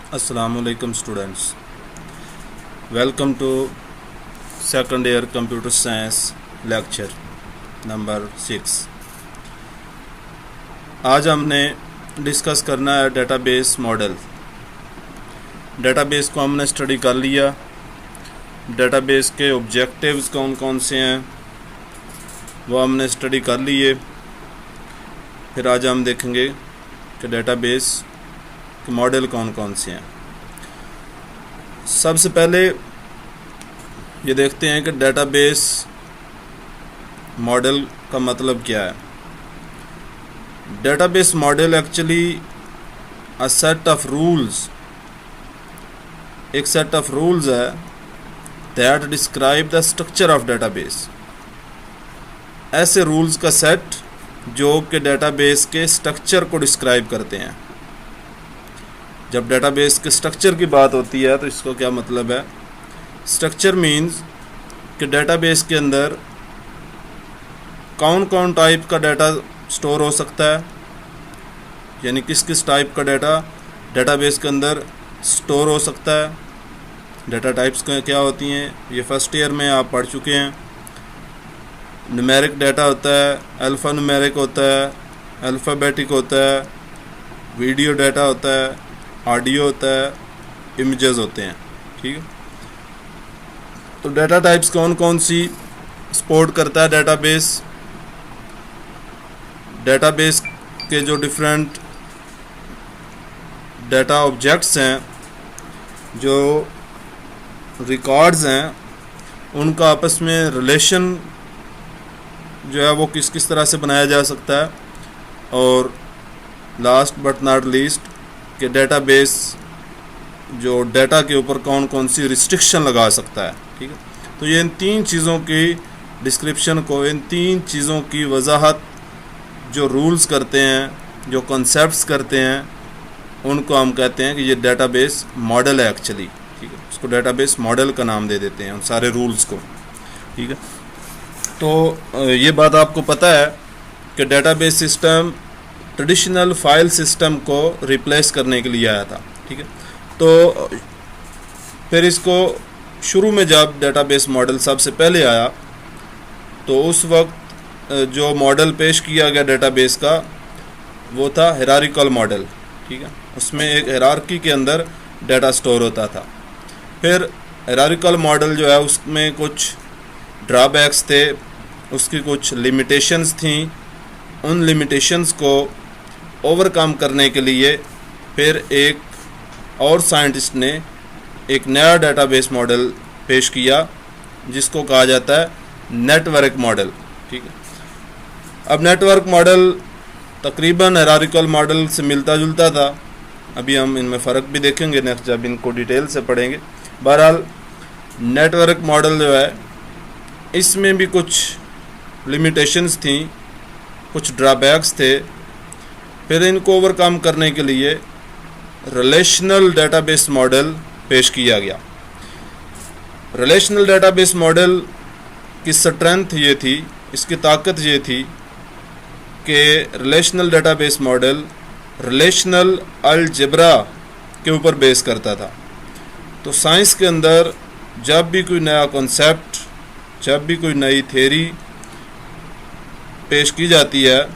Assalamualaikum students, welcome to second year computer science lecture number 6। आज हमने discuss करना है डेटाबेस मॉडल। डेटाबेस को हमने स्टडी कर लिया, डेटाबेस के ऑब्जेक्टिव्स कौन कौन से हैं वो हमने स्टडी कर लिए। फिर आज हम देखेंगे कि डेटाबेस के मॉडल कौन कौन से हैं। सबसे पहले ये देखते हैं कि डेटाबेस मॉडल का मतलब क्या है। Database model actually a set of rules, एक सेट ऑफ रूल्स है that describe the structure of database. ऐसे रूल्स का सेट जो कि डेटाबेस के स्ट्रक्चर को डिस्क्राइब करते हैं। जब डेटाबेस के स्ट्रक्चर की बात होती है तो इसको क्या मतलब है। स्ट्रक्चर मीन्स कि डेटाबेस के अंदर कौन कौन टाइप का डाटा स्टोर हो सकता है, यानी किस किस टाइप का डाटा डेटाबेस के अंदर स्टोर हो सकता है। डाटा टाइप्स क्या होती हैं ये फर्स्ट ईयर में आप पढ़ चुके हैं। न्यूमेरिक डाटा होता है, अल्फ़ा न्यूमेरिक होता है, अल्फ़ाबेटिक होता है, वीडियो डाटा होता है, ऑडियो होता है, इमेजेस होते हैं। ठीक है, तो डाटा टाइप्स कौन कौन सी सपोर्ट करता है डेटाबेस। डेटाबेस के जो डिफरेंट डाटा ऑब्जेक्ट्स हैं, जो रिकॉर्ड्स हैं, उनका आपस में रिलेशन जो है वो किस किस तरह से बनाया जा सकता है। और लास्ट बट नॉट लीस्ट कि डेटाबेस जो डाटा के ऊपर कौन कौन सी रिस्ट्रिक्शन लगा सकता है। ठीक है, तो ये इन तीन चीज़ों की डिस्क्रिप्शन को, इन तीन चीज़ों की वजाहत जो रूल्स करते हैं, जो कॉन्सेप्ट्स करते हैं, उनको हम कहते हैं कि ये डेटाबेस मॉडल है एक्चुअली। ठीक है, उसको डेटाबेस मॉडल का नाम दे देते हैं उन सारे रूल्स को। ठीक है, तो ये बात आपको पता है कि database system traditional file system को रिप्लेस करने के लिए आया था। ठीक है, तो फिर इसको शुरू में जब डेटाबेस मॉडल सबसे पहले आया तो उस वक्त जो मॉडल पेश किया गया डेटाबेस का वो था हायरार्किकल मॉडल। ठीक है, उसमें एक हायरार्की के अंदर डाटा स्टोर होता था। फिर हायरार्किकल मॉडल जो है उसमें कुछ ड्रॉबैक्स थे, उसकी कुछ लिमिटेशंस थी। उन लिमिटेशंस को ओवरकम करने के लिए फिर एक और साइंटिस्ट ने एक नया डेटाबेस मॉडल पेश किया जिसको कहा जाता है नेटवर्क मॉडल। ठीक है, अब नेटवर्क मॉडल तकरीबन हायरार्किकल मॉडल से मिलता जुलता था। अभी हम इनमें फ़र्क भी देखेंगे नेक्स्ट जब इनको डिटेल से पढ़ेंगे। बहरहाल नेटवर्क मॉडल जो है इसमें भी कुछ लिमिटेशंस थी, कुछ ड्रॉबैक्स थे। फिर इनको ओवरकम करने के लिए रिलेशनल डेटाबेस मॉडल पेश किया गया। रिलेशनल डेटाबेस मॉडल की स्ट्रेंथ ये थी, इसकी ताकत ये थी कि relational database model relational algebra के ऊपर बेस करता था। तो साइंस के अंदर जब भी कोई नया कॉन्सेप्ट, जब भी कोई नई थ्योरी पेश की जाती है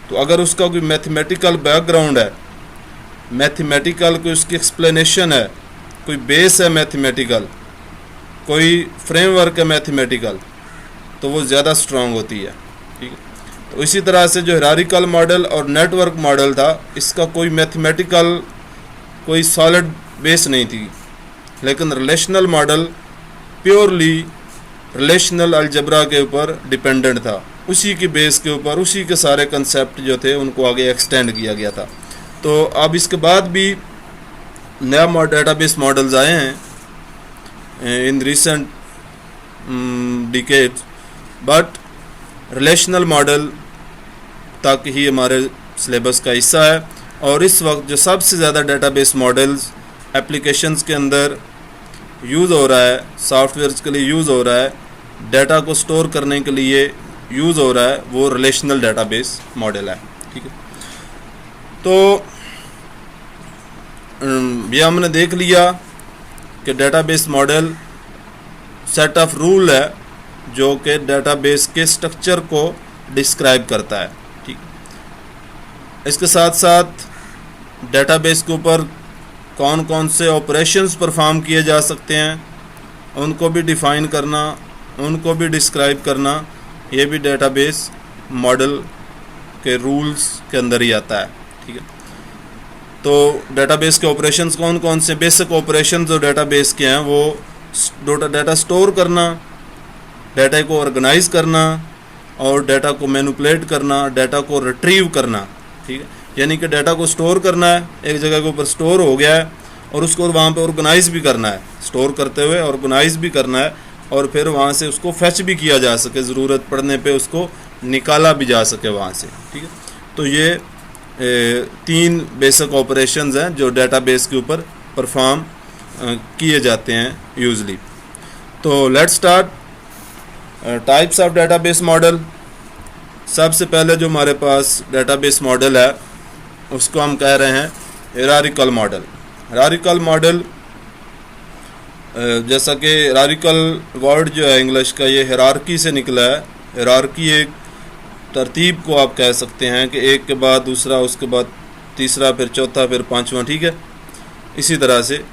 तो अगर उसका कोई मैथमेटिकल बैकग्राउंड है, मैथमेटिकल कोई उसकी एक्सप्लेनेशन है, कोई बेस है मैथमेटिकल, कोई फ्रेमवर्क है मैथमेटिकल, तो वो ज़्यादा स्ट्रांग होती है। ठीक है, तो इसी तरह से जो हायरार्किकल मॉडल और नेटवर्क मॉडल था इसका कोई मैथमेटिकल कोई सॉलिड बेस नहीं थी, लेकिन relational model purely relational algebra के ऊपर डिपेंडेंट था। उसी की बेस के ऊपर उसी के सारे कंसेप्ट जो थे उनको आगे एक्सटेंड किया गया था। तो अब इसके बाद भी नया डेटाबेस मॉडल्स आए हैं in recent decades, but relational model तक ही हमारे सिलेबस का हिस्सा है। और इस वक्त जो सबसे ज़्यादा डेटाबेस मॉडल्स एप्लीकेशंस के अंदर यूज़ हो रहा है, सॉफ्टवेयर्स के लिए यूज़ हो रहा है, डाटा को स्टोर करने के लिए यूज़ हो रहा है, वो रिलेशनल डेटाबेस मॉडल है। ठीक है, तो ये हमने देख लिया कि database model set of rule है जो कि डेटाबेस के स्ट्रक्चर को डिस्क्राइब करता है। ठीक, इसके साथ साथ डेटाबेस के ऊपर कौन कौन से ऑपरेशंस परफॉर्म किए जा सकते हैं उनको भी डिफ़ाइन करना, उनको भी डिस्क्राइब करना, ये भी डेटाबेस मॉडल के रूल्स के अंदर ही आता है। ठीक है, तो डेटाबेस के ऑपरेशंस कौन कौन से, बेसिक ऑपरेशंस जो डेटाबेस के हैं वो डाटा स्टोर करना, डाटा को ऑर्गेनाइज करना और डाटा को मैनिपुलेट करना, डाटा को रिट्रीव करना। ठीक है, यानी कि डाटा को स्टोर करना है, एक जगह के ऊपर स्टोर हो गया है और उसको वहाँ पे ऑर्गेनाइज भी करना है, स्टोर करते हुए ऑर्गेनाइज भी करना है और फिर वहाँ से उसको फेच भी किया जा सके, ज़रूरत पड़ने पे उसको निकाला भी जा सके वहाँ से। ठीक है, तो ये 3 बेसिक ऑपरेशंस हैं जो डेटाबेस के ऊपर परफॉर्म किए जाते हैं यूजली। तो let's start types of database model. सबसे पहले जो हमारे पास डेटाबेस मॉडल है उसको हम कह रहे हैं हायरार्किकल मॉडल। हायरार्किकल मॉडल, जैसा कि हायरार्किकल वर्ड जो है इंग्लिश का, ये हायरार्की से निकला है। हायरार्की एक तरतीब को आप कह सकते हैं कि एक के बाद दूसरा, उसके बाद तीसरा, फिर चौथा, फिर पांचवा। ठीक है, इसी तरह से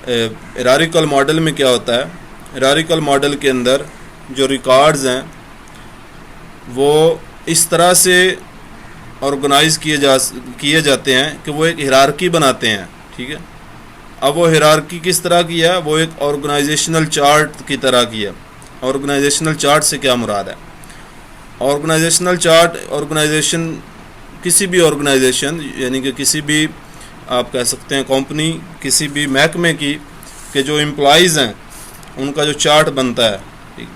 हायरार्किकल मॉडल में क्या होता है, हायरार्किकल मॉडल के अंदर जो रिकॉर्ड्स हैं वो इस तरह से ऑर्गेनाइज किए जाते हैं कि वो एक हायरार्की बनाते हैं। ठीक है, अब वो हायरार्की किस तरह की है, वो एक ऑर्गेनाइजेशनल चार्ट की तरह की है। ऑर्गेनाइजेशनल चार्ट से क्या मुराद है? ऑर्गेनाइजेशनल चार्ट, ऑर्गेनाइजेशन, किसी भी ऑर्गेनाइजेशन यानी कि किसी भी आप कह सकते हैं कंपनी, किसी भी महकमे की के जो एम्प्लॉइज़ हैं उनका जो चार्ट बनता है। ठीक,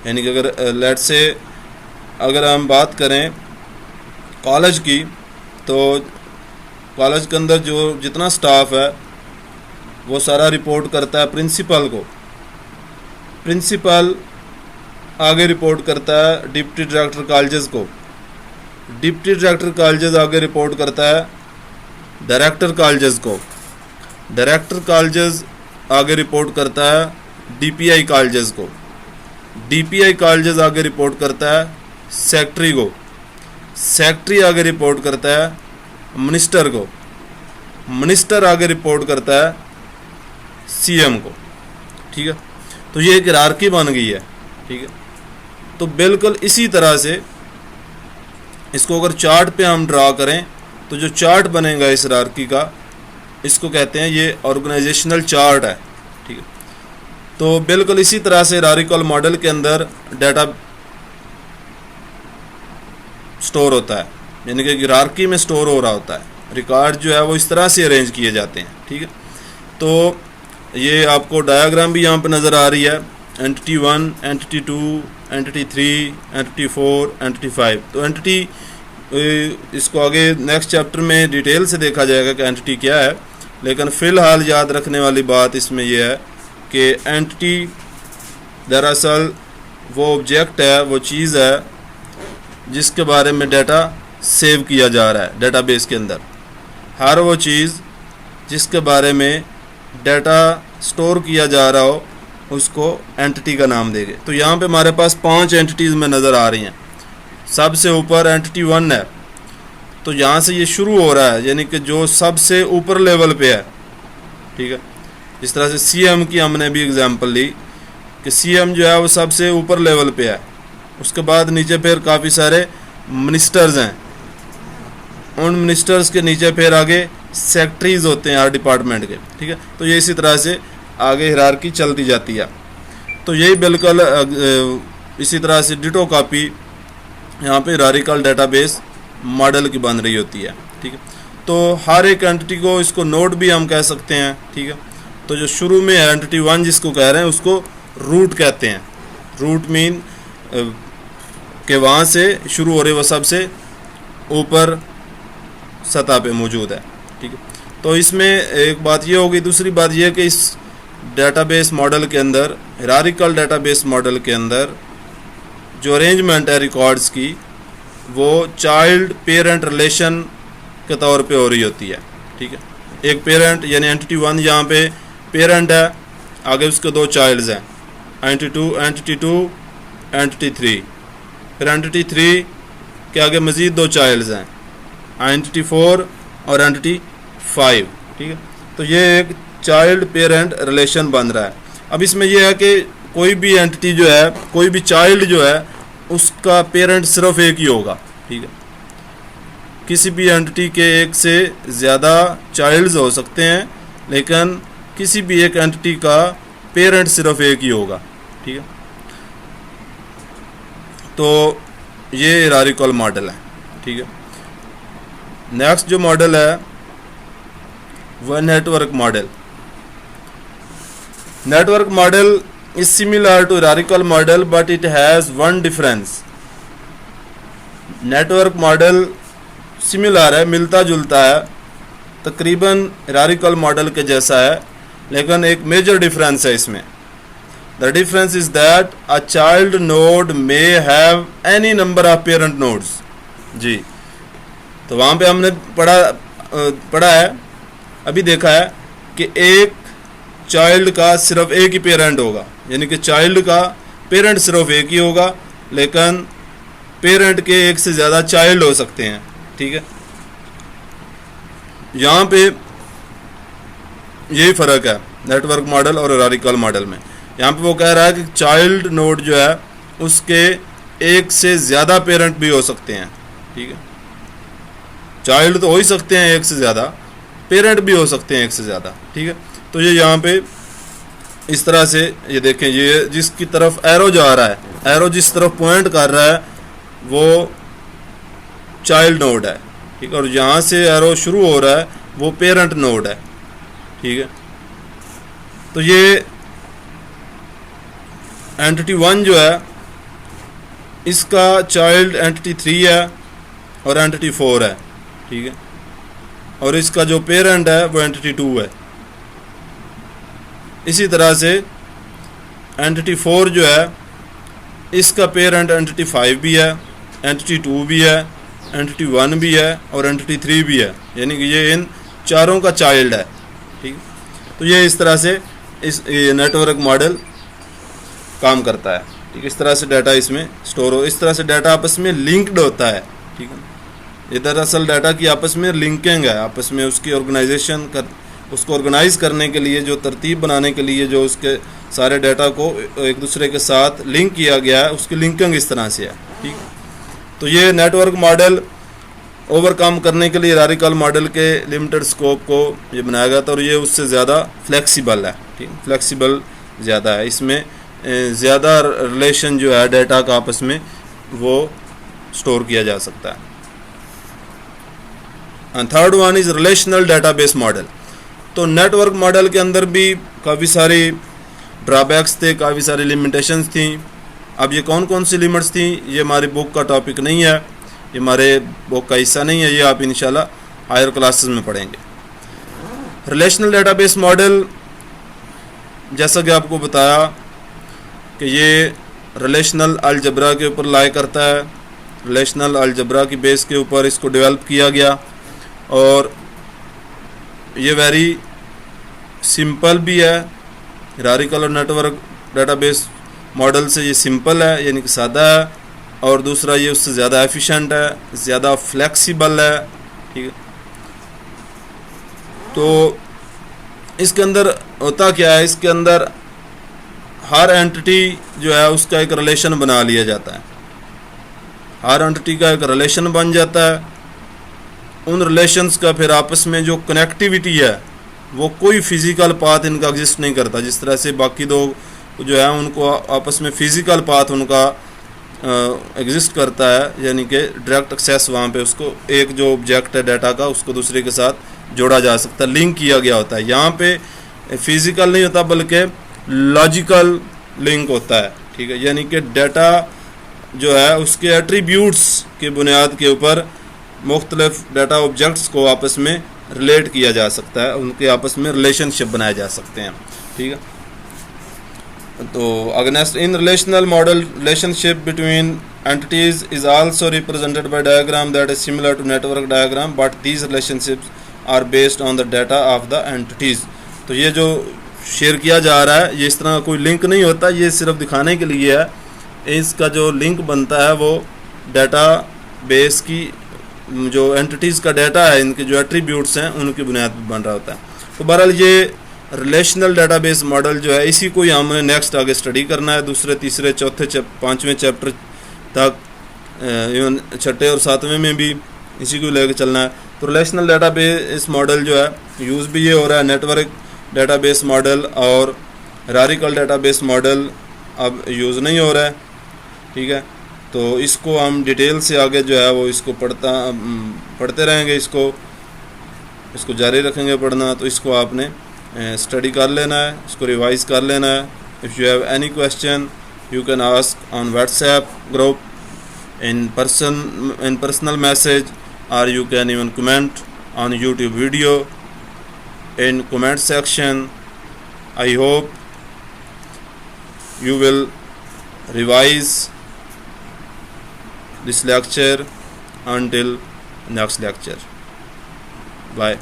यानी कि अगर लेट से अगर हम बात करें कॉलेज की, तो कॉलेज के अंदर जो जितना स्टाफ है वो सारा रिपोर्ट करता है प्रिंसिपल को। प्रिंसिपल आगे रिपोर्ट करता है डिप्टी डायरेक्टर कॉलेजेस को। डिप्टी डायरेक्टर कॉलेजेस आगे रिपोर्ट करता है डायरेक्टर कॉलेजेस को। डायरेक्टर कॉलेजेस आगे रिपोर्ट करता है डीपीआई कॉलेजेस को। डीपीआई कॉलेजेस आगे रिपोर्ट करता है सेक्रेटरी को। सेक्रेटरी आगे रिपोर्ट करता है मिनिस्टर को। मिनिस्टर आगे रिपोर्ट करता है सीएम को। ठीक है, तो ये एक हायरार्की बन गई है। ठीक है, तो बिल्कुल इसी तरह से इसको अगर चार्ट पे हम ड्रा करें तो जो चार्ट बनेगा इस हायरार्की का, इसको कहते हैं ये ऑर्गेनाइजेशनल चार्ट है। ठीक है, तो बिल्कुल इसी तरह से हायरार्किकल मॉडल के अंदर डाटा स्टोर होता है, यानी कि हायरार्की में स्टोर हो रहा होता है। रिकॉर्ड जो है वो इस तरह से अरेंज किए जाते हैं। ठीक है, तो ये आपको डायग्राम भी यहाँ पे नज़र आ रही है, entity 1, entity 2, entity 3, entity 4, entity 5। तो एंटिटी इसको आगे नेक्स्ट चैप्टर में डिटेल से देखा जाएगा कि एंटिटी क्या है, लेकिन फ़िलहाल याद रखने वाली बात इसमें यह है कि एंटिटी दरअसल वो ऑब्जेक्ट है, वो चीज़ है जिसके बारे में डाटा सेव किया जा रहा है डेटाबेस के अंदर। हर वो चीज़ जिसके बारे में डाटा स्टोर किया जा रहा हो उसको एंटिटी का नाम देंगे। तो यहाँ पे हमारे पास 5 एंटिटीज़ में नज़र आ रही हैं। सबसे ऊपर एंटिटी 1 है, तो यहाँ से ये शुरू हो रहा है, यानी कि जो सबसे ऊपर लेवल पे है। ठीक है, जिस तरह से सीएम की हमने भी एग्जांपल ली कि सीएम जो है वो सबसे ऊपर लेवल पे है। उसके बाद नीचे फिर काफ़ी सारे मिनिस्टर्स हैं, उन मिनिस्टर्स के नीचे फिर आगे सेक्रेटरीज होते हैं हर डिपार्टमेंट के। ठीक है, तो ये इसी तरह से आगे हायरार्की चलती जाती है। तो यही बिल्कुल इसी तरह से डिटो कॉपी यहाँ पे हायरार्किकल डेटाबेस मॉडल की बन रही होती है। ठीक है, तो हर एक एंटिटी को, इसको नोड भी हम कह सकते हैं। ठीक है, तो जो शुरू में है एंटिटी 1 जिसको कह रहे हैं उसको रूट कहते हैं। रूट मीन के वहाँ से शुरू हो रहे, वो सबसे ऊपर सतह पे मौजूद है। ठीक है, तो इसमें एक बात ये होगी। दूसरी बात ये कि इस डेटाबेस मॉडल के अंदर, हायरार्किकल डेटाबेस मॉडल के अंदर जो अरेंजमेंट है रिकॉर्ड्स की, वो चाइल्ड पेरेंट रिलेशन के तौर पे हो रही होती है। ठीक है, एक पेरेंट यानी एंटिटी 1 यहाँ पे पेरेंट है, आगे उसके 2 चाइल्ड्स हैं, एंटिटी 2 एंटिटी 3, फिर एंटिटी 3 के आगे मज़ीद 2 चाइल्ड्स हैं, एंटिटी 4 और एंटिटी 5। ठीक है, तो ये एक चाइल्ड पेरेंट रिलेशन बन रहा है। अब इसमें यह है कि कोई भी एंटिटी जो है, कोई भी चाइल्ड जो है, उसका पेरेंट सिर्फ एक ही होगा। ठीक है, किसी भी एंटिटी के एक से ज़्यादा चाइल्ड्स हो सकते हैं, लेकिन किसी भी एक एंटिटी का पेरेंट सिर्फ एक ही होगा। ठीक है, तो ये हायरार्किकल मॉडल है। ठीक है, नेक्स्ट जो मॉडल है वह network model. Network model is similar to hierarchical model but it has one difference. Network model similar है, मिलता जुलता है, तकरीबन हायरार्किकल मॉडल के जैसा है, लेकिन एक मेजर डिफरेंस है इसमें। The difference is that a child node may have any number of parent nodes. जी, तो वहाँ पे हमने पढ़ा है, अभी देखा है कि एक चाइल्ड का सिर्फ एक ही पेरेंट होगा, यानी कि चाइल्ड का पेरेंट सिर्फ एक ही होगा, लेकिन पेरेंट के एक से ज़्यादा चाइल्ड हो सकते हैं। ठीक है, यहाँ पे यही फ़र्क है नेटवर्क मॉडल और हायरार्किकल मॉडल में। यहाँ पे वो कह रहा है कि चाइल्ड नोड जो है उसके एक से ज़्यादा पेरेंट भी हो सकते हैं। ठीक है, चाइल्ड तो हो ही सकते हैं एक से ज़्यादा, पेरेंट भी हो सकते हैं एक से ज़्यादा। ठीक है, तो ये यहाँ पे इस तरह से ये देखें, ये जिसकी तरफ एरो जा रहा है, एरो जिस तरफ पॉइंट कर रहा है वो चाइल्ड नोड है। ठीक है, और यहाँ से एरो शुरू हो रहा है वो पेरेंट नोड है। ठीक है, तो ये एंटिटी 1 जो है इसका चाइल्ड एंटिटी 3 है और एंटिटी 4 है। ठीक है, और इसका जो पेरेंट है वो एंटिटी 2 है। इसी तरह से एंटिटी 4 जो है इसका पेरेंट एंटिटी 5 भी है, एंटिटी 2 भी है, एंटिटी 1 भी है और एंटिटी 3 भी है, यानी कि ये इन चारों का चाइल्ड है। ठीक है, तो ये इस तरह से ये नेटवर्क मॉडल काम करता है। ठीक है, इस तरह से डाटा इसमें स्टोर हो, इस तरह से डाटा आपस में लिंक्ड होता है। ठीक है, ये दरअसल डाटा की आपस में लिंकिंग है, आपस में उसकी ऑर्गेनाइजेशन उसको ऑर्गेनाइज करने के लिए, जो तरतीब बनाने के लिए जो उसके सारे डाटा को एक दूसरे के साथ लिंक किया गया है, उसकी लिंकिंग इस तरह से है। ठीक, तो ये नेटवर्क मॉडल ओवरकम करने के लिए हायरार्किकल मॉडल के लिमिटेड स्कोप को ये बनाया गया था, और ये उससे ज़्यादा फ्लेक्सिबल है। ठीक, फ्लेक्सिबल ज़्यादा है, इसमें ज़्यादा रिलेशन जो है डाटा का आपस में वो स्टोर किया जा सकता है। And third one is relational database model. तो नेटवर्क मॉडल के अंदर भी काफ़ी सारी ड्रॉबैक्स थे, काफ़ी सारी लिमिटेशंस थी। अब ये कौन कौन सी लिमिट्स थी, ये हमारी बुक का टॉपिक नहीं है, ये हमारे बुक का हिस्सा नहीं है, ये आप इंशाल्लाह हायर क्लासेस में पढ़ेंगे। रिलेशनल डाटाबेस मॉडल, जैसा कि आपको बताया कि ये रिलेशनल अलजबरा के ऊपर लाई करता है, रिलेशनल अलजबरा की बेस के ऊपर इसको डेवलप किया गया, और ये वेरी सिंपल भी है। हायरार्किकल और नेटवर्क डाटाबेस मॉडल से ये सिंपल है, यानी कि सादा है, और दूसरा ये उससे ज़्यादा एफिशिएंट है, ज़्यादा फ्लेक्सिबल है। ठीक है, तो इसके अंदर होता क्या है, इसके अंदर हर एंटिटी जो है उसका एक रिलेशन बना लिया जाता है, हर एंटिटी का एक रिलेशन बन जाता है। उन रिलेशंस का फिर आपस में जो कनेक्टिविटी है वो कोई फिज़िकल पाथ इनका एग्जिस्ट नहीं करता। जिस तरह से बाकी दो जो है उनको आपस में फ़िज़िकल पाथ उनका एग्जिस्ट करता है, यानी कि डायरेक्ट एक्सेस, वहाँ पे उसको एक जो ऑब्जेक्ट है डाटा का उसको दूसरे के साथ जोड़ा जा सकता है, लिंक किया गया होता है। यहाँ पे फिज़िकल नहीं होता बल्कि लॉजिकल लिंक होता है। ठीक है, यानी कि डाटा जो है उसके एट्रीब्यूट्स की बुनियाद के ऊपर मुख्तलिफ डाटा ऑब्जेक्ट्स को आपस में रिलेट किया जा सकता है, उनके आपस में रिलेशनशिप बनाए जा सकते हैं। ठीक है, तो against in relational model relationship between entities is also represented by diagram that is similar to network diagram, but these relationships are based on the data of the entities। तो ये जो शेयर किया जा रहा है ये इस तरह कोई लिंक नहीं होता, ये सिर्फ दिखाने के लिए है। इसका जो लिंक बनता है वो डाटा बेस की जो एंटिटीज़ का डाटा है, इनके जो एट्रीब्यूट्स हैं उनकी बुनियाद पर बन रहा होता है। तो बहरहाल ये रिलेशनल डाटाबेस मॉडल जो है इसी को ही हमने नेक्स्ट आगे स्टडी करना है, दूसरे तीसरे चौथे पाँचवें चैप्टर तक, इवन छठे और सातवें में भी इसी को लेकर चलना है। तो रिलेशनल डाटाबेस मॉडल जो है यूज़ भी ये हो रहा है, नेटवर्क डाटाबेस मॉडल और हायरार्किकल डाटाबेस मॉडल अब यूज़ नहीं हो रहा है, ठीक है। तो इसको हम डिटेल से आगे जो है वो इसको पढ़ते रहेंगे, इसको जारी रखेंगे पढ़ना। तो इसको आपने स्टडी कर लेना है, इसको रिवाइज कर लेना है। If you have any question you can ask on WhatsApp group, in personal message, or you can even comment on YouTube video in comment section. I hope you will revise this lecture until next lecture. Bye.